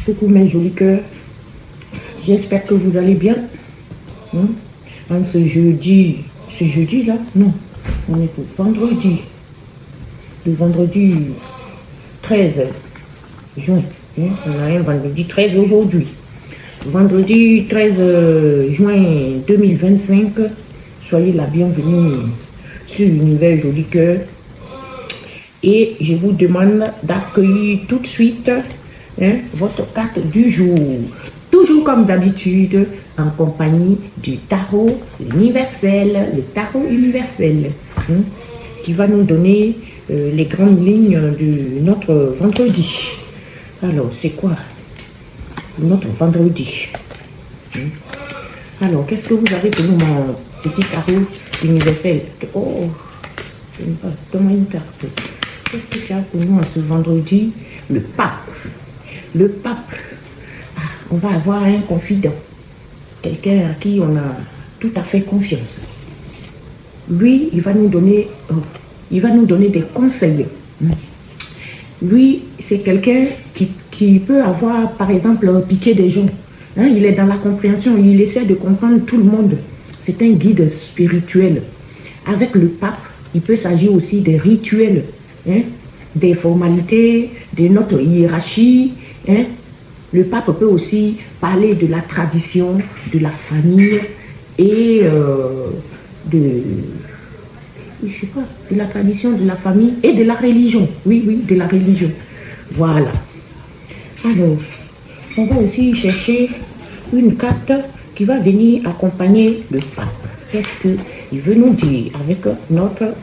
Coucou mes jolis cœurs, j'espère que vous allez bien. En ce jeudi là, non, on est pour vendredi, le vendredi 13 juin. On a un vendredi 13 aujourd'hui. Vendredi 13 juin 2025, soyez la bienvenue sur l'univers joli cœur. Et je vous demande d'accueillir tout de suite votre carte du jour. Toujours comme d'habitude, en compagnie du tarot universel, le tarot universel, qui va nous donner les grandes lignes de notre vendredi. Alors, c'est quoi notre vendredi? Alors, qu'est-ce que vous avez pour nous, mon petit tarot universel? Oh, je ne sais pas, donne-moi une carte. Qu'est-ce que tu as pour nous en ce vendredi? Le pape. Le pape. Ah, on va avoir un confident. Quelqu'un à qui on a tout à fait confiance. Lui, il va nous donner des conseils. Lui, c'est quelqu'un qui peut avoir, par exemple, pitié des gens. Il est dans la compréhension, il essaie de comprendre tout le monde. C'est un guide spirituel. Avec le pape, il peut s'agir aussi des rituels, des formalités, de notre hiérarchie. Le pape peut aussi parler de la tradition, de la famille et de la tradition, de la famille et de la religion. Oui, de la religion. Voilà. Alors, on va aussi chercher une carte qui va venir accompagner le pape. Qu'est-ce qu'il veut nous dire avec notre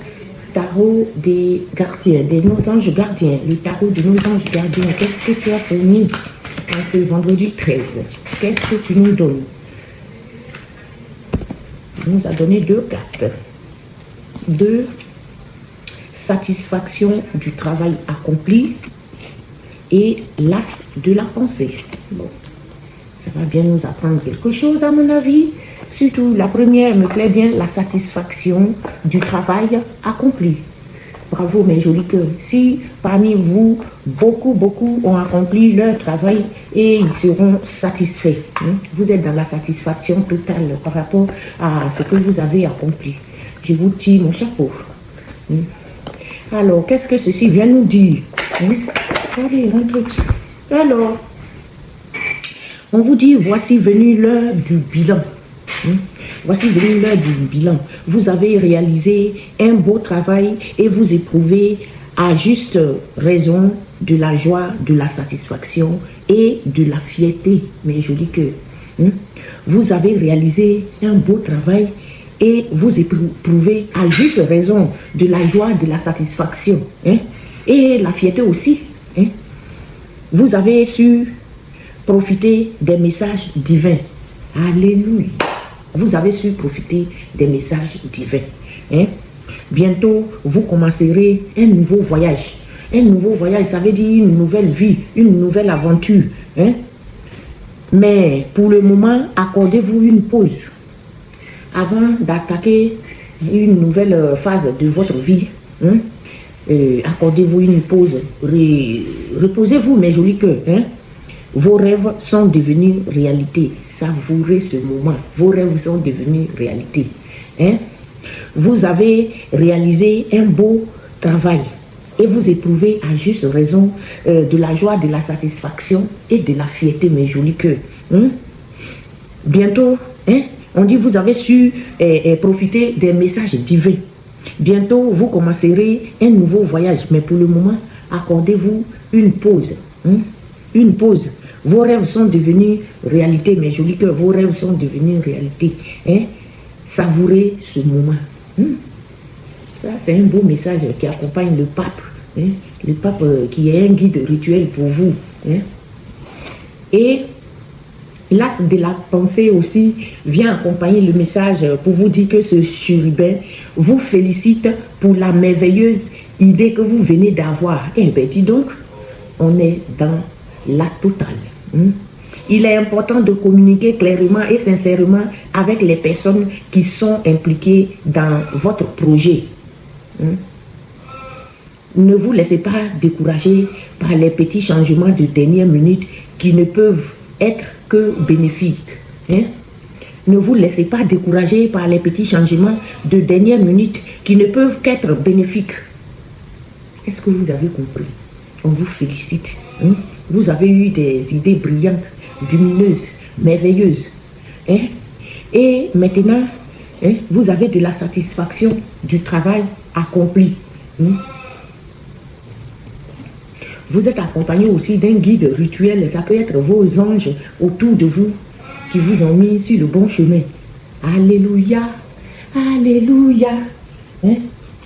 tarot des gardiens, de nos anges gardiens, le tarot de nos anges gardiens? Qu'est-ce que tu as pour nous en ce vendredi 13? Qu'est-ce que tu nous donnes? Tu nous as donné deux cartes. Deux, satisfaction du travail accompli et l'as de la pensée. Bon, ça va bien nous apprendre quelque chose à mon avis. Surtout la première me plaît bien, la satisfaction du travail accompli. Bravo mes jolis cœurs. Si parmi vous, beaucoup ont accompli leur travail et ils seront satisfaits. Vous êtes dans la satisfaction totale par rapport à ce que vous avez accompli. Je vous tire mon chapeau. Alors, qu'est-ce que ceci vient nous dire? Allez, rentrez. Alors, on vous dit, voici venu l'heure du bilan. Voici venu l'heure du bilan. Vous avez réalisé un beau travail et vous éprouvez à juste raison de la joie, de la satisfaction et de la fierté. Mais je dis que vous avez réalisé un beau travail et vous éprouvez à juste raison de la joie, de la satisfaction et la fierté aussi. Vous avez su profiter des messages divins. Alléluia. Vous avez su profiter des messages divins. Bientôt, vous commencerez un nouveau voyage. Un nouveau voyage, ça veut dire une nouvelle vie, une nouvelle aventure. Mais pour le moment, accordez-vous une pause. Avant d'attaquer une nouvelle phase de votre vie, accordez-vous une pause. Reposez-vous, mes jolis cœurs. Vos rêves sont devenus réalité. Savourez ce moment. Vos rêves sont devenus réalité. Vous avez réalisé un beau travail et vous éprouvez à juste raison de la joie, de la satisfaction et de la fierté, mes jolis cœurs. Bientôt, on dit vous avez su profiter des messages divins. Bientôt, vous commencerez un nouveau voyage. Mais pour le moment, accordez-vous une pause. Une pause. Vos rêves sont devenus réalité, mes jolis cœurs. Vos rêves sont devenus réalité. Savourez ce moment. Ça, c'est un beau message qui accompagne le pape. Le pape qui est un guide rituel pour vous. Et l'as de la pensée aussi vient accompagner le message pour vous dire que ce chérubin vous félicite pour la merveilleuse idée que vous venez d'avoir. Eh bien, dis donc, on est dans la totale. Il est important de communiquer clairement et sincèrement avec les personnes qui sont impliquées dans votre projet. Ne vous laissez pas décourager par les petits changements de dernière minute qui ne peuvent être que bénéfiques. Hein? Ne vous laissez pas décourager par les petits changements de dernière minute qui ne peuvent qu'être bénéfiques. Est-ce que vous avez compris? On vous félicite. Hein? Vous avez eu des idées brillantes, lumineuses, merveilleuses. Hein? Et maintenant, hein, vous avez de la satisfaction du travail accompli. Hein? Vous êtes accompagné aussi d'un guide rituel. Ça peut être vos anges autour de vous qui vous ont mis sur le bon chemin. Alléluia, alléluia. Hein?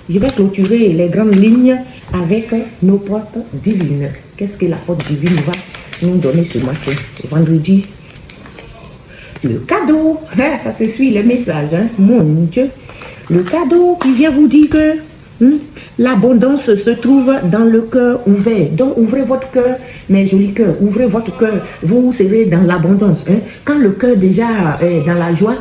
Je vais clôturer les grandes lignes avec nos portes divines. Qu'est-ce que la porte divine va nous donner ce matin, vendredi? Le cadeau, hein, ça se suit les messages, hein, mon Dieu. Le cadeau qui vient vous dire que l'abondance se trouve dans le cœur ouvert. Donc ouvrez votre cœur, mes jolis cœurs, ouvrez votre cœur, vous serez dans l'abondance. Hein. Quand le cœur déjà est dans la joie,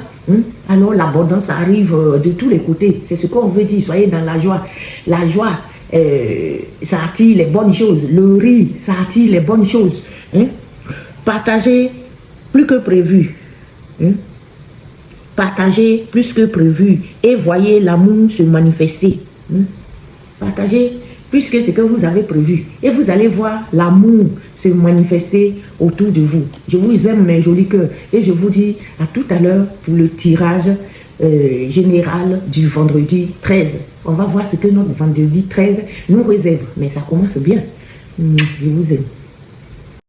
alors l'abondance arrive de tous les côtés. C'est ce qu'on veut dire, soyez dans la joie. La joie, ça attire les bonnes choses. Le rire, ça attire les bonnes choses. Hein. Partagez plus que prévu. Hein. Partagez plus que prévu et voyez l'amour se manifester. Hein. Partagez plus que ce que vous avez prévu et vous allez voir l'amour se manifester autour de vous. Je vous aime, mes jolis cœurs, et je vous dis à tout à l'heure pour le tirage général du vendredi 13. On va voir ce que notre vendredi 13 nous réserve, mais ça commence bien. Je vous aime.